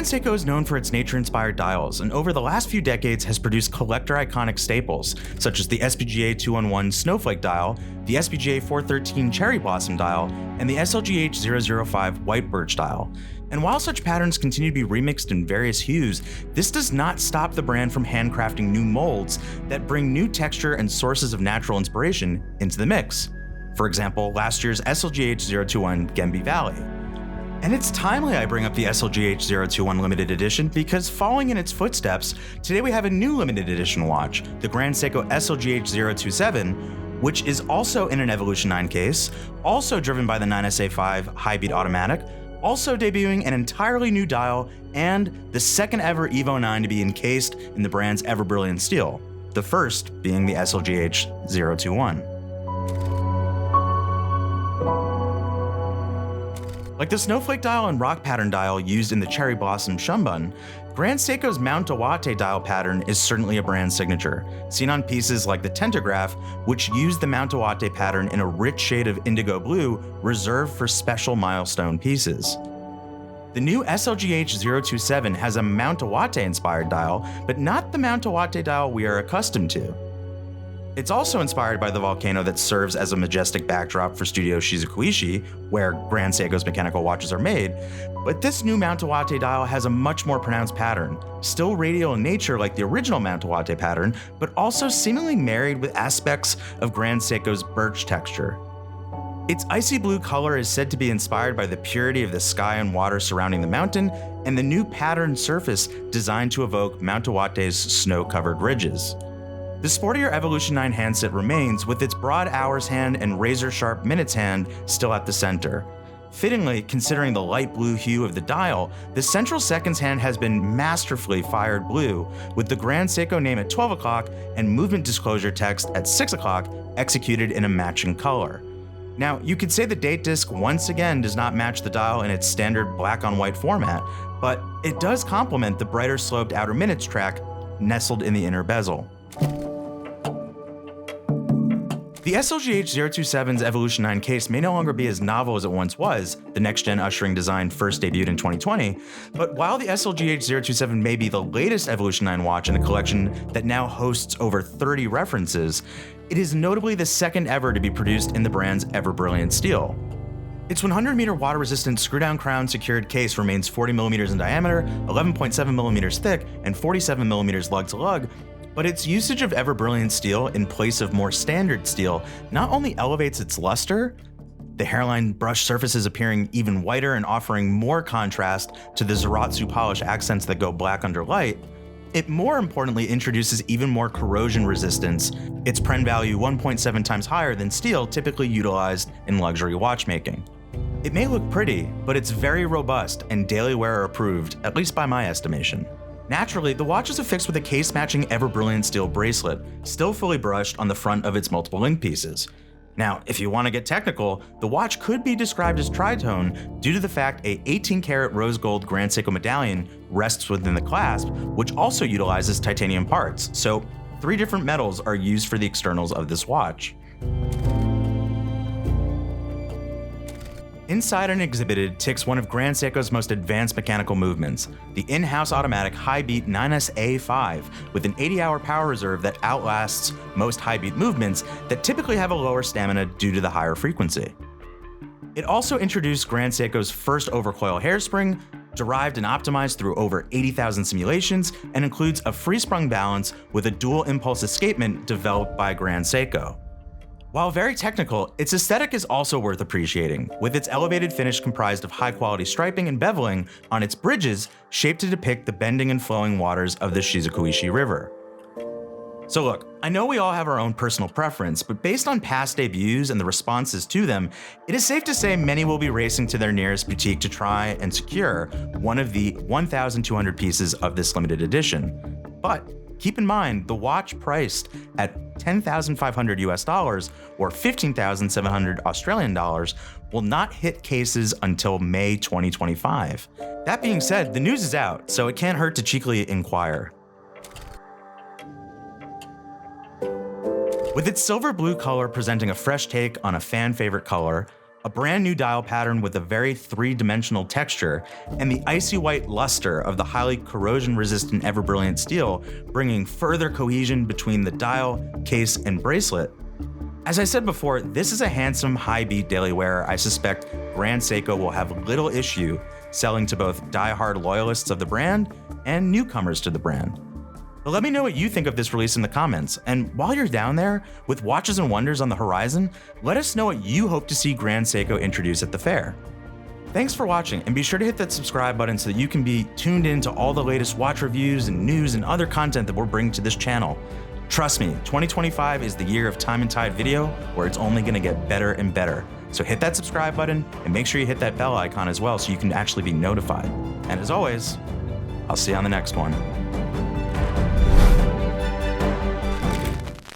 Grand Seiko is known for its nature-inspired dials, and over the last few decades has produced collector iconic staples, such as the SPGA 211 Snowflake dial, the SPGA 413 Cherry Blossom dial, and the SLGH 005 White Birch dial. And while such patterns continue to be remixed in various hues, this does not stop the brand from handcrafting new molds that bring new texture and sources of natural inspiration into the mix. For example, last year's SLGH 021 Gembi Valley. And it's timely I bring up the SLGH 021 limited edition because following in its footsteps, today we have a new limited edition watch, the Grand Seiko SLGH 027, which is also in an Evolution 9 case, also driven by the 9SA5 high-beat automatic, also debuting an entirely new dial, and the second ever Evo 9 to be encased in the brand's ever brilliant steel, the first being the SLGH 021. Like the Snowflake dial and rock pattern dial used in the Cherry Blossom Shumbun, Grand Seiko's Mount Iwate dial pattern is certainly a brand signature, seen on pieces like the Tentograph, which used the Mount Iwate pattern in a rich shade of indigo blue reserved for special milestone pieces. The new SLGH 027 has a Mount Iwate inspired dial, but not the Mount Iwate dial we are accustomed to. It's also inspired by the volcano that serves as a majestic backdrop for Studio Shizukuishi, where Grand Seiko's mechanical watches are made, but this new Mount Iwate dial has a much more pronounced pattern, still radial in nature like the original Mount Iwate pattern, but also seemingly married with aspects of Grand Seiko's birch texture. Its icy blue color is said to be inspired by the purity of the sky and water surrounding the mountain, and the new patterned surface designed to evoke Mount Iwate's snow-covered ridges. The sportier Evolution 9 handset remains with its broad hours hand and razor-sharp minutes hand still at the center. Fittingly, considering the light blue hue of the dial, the central seconds hand has been masterfully fired blue, with the Grand Seiko name at 12 o'clock and movement disclosure text at 6 o'clock executed in a matching color. Now, you could say the date disc once again does not match the dial in its standard black on white format, but it does complement the brighter sloped outer minutes track nestled in the inner bezel. The SLGH 027's Evolution 9 case may no longer be as novel as it once was, the next-gen ushering design first debuted in 2020, but while the SLGH 027 may be the latest Evolution 9 watch in a collection that now hosts over 30 references, it is notably the second ever to be produced in the brand's ever-brilliant steel. Its 100-meter water-resistant screw-down crown secured case remains 40mm in diameter, 11.7mm thick, and 47mm lug-to-lug, but its usage of ever-brilliant steel in place of more standard steel not only elevates its luster, the hairline brush surfaces appearing even whiter and offering more contrast to the Zaratsu polish accents that go black under light, it more importantly introduces even more corrosion resistance, its Pren value 1.7 times higher than steel typically utilized in luxury watchmaking. It may look pretty, but it's very robust and daily wearer approved, at least by my estimation. Naturally, the watch is affixed with a case-matching ever-brilliant steel bracelet, still fully brushed on the front of its multiple link pieces. Now, if you want to get technical, the watch could be described as tritone due to the fact a 18-karat rose gold Grand Seiko medallion rests within the clasp, which also utilizes titanium parts, so 3 different metals are used for the externals of this watch. Inside and exhibited ticks one of Grand Seiko's most advanced mechanical movements, the in-house automatic high-beat 9SA5 with an 80-hour power reserve that outlasts most high-beat movements that typically have a lower stamina due to the higher frequency. It also introduced Grand Seiko's first overcoil hairspring, derived and optimized through over 80,000 simulations, and includes a free-sprung balance with a dual impulse escapement developed by Grand Seiko. While very technical, its aesthetic is also worth appreciating, with its elevated finish comprised of high-quality striping and beveling on its bridges shaped to depict the bending and flowing waters of the Shizukuishi River. So look, I know we all have our own personal preference, but based on past debuts and the responses to them, it is safe to say many will be racing to their nearest boutique to try and secure one of the 1,200 pieces of this limited edition. But keep in mind, the watch priced at $10,500 US or 15,700 Australian dollars will not hit cases until May 2025. That being said, the news is out, so it can't hurt to cheekily inquire. With its silver blue color presenting a fresh take on a fan favorite color, a brand new dial pattern with a very three-dimensional texture, and the icy white luster of the highly corrosion-resistant Ever-Brilliant steel, bringing further cohesion between the dial, case, and bracelet. As I said before, this is a handsome, high-beat daily wearer I suspect Grand Seiko will have little issue selling to both die-hard loyalists of the brand and newcomers to the brand. But let me know what you think of this release in the comments, and while you're down there, with Watches and Wonders on the horizon, let us know what you hope to see Grand Seiko introduce at the fair. Thanks for watching, and be sure to hit that subscribe button so that you can be tuned in to all the latest watch reviews and news and other content that we're bringing to this channel. Trust me, 2025 is the year of Time and Tide video, where it's only going to get better and better. So hit that subscribe button, and make sure you hit that bell icon as well so you can actually be notified. And as always, I'll see you on the next one.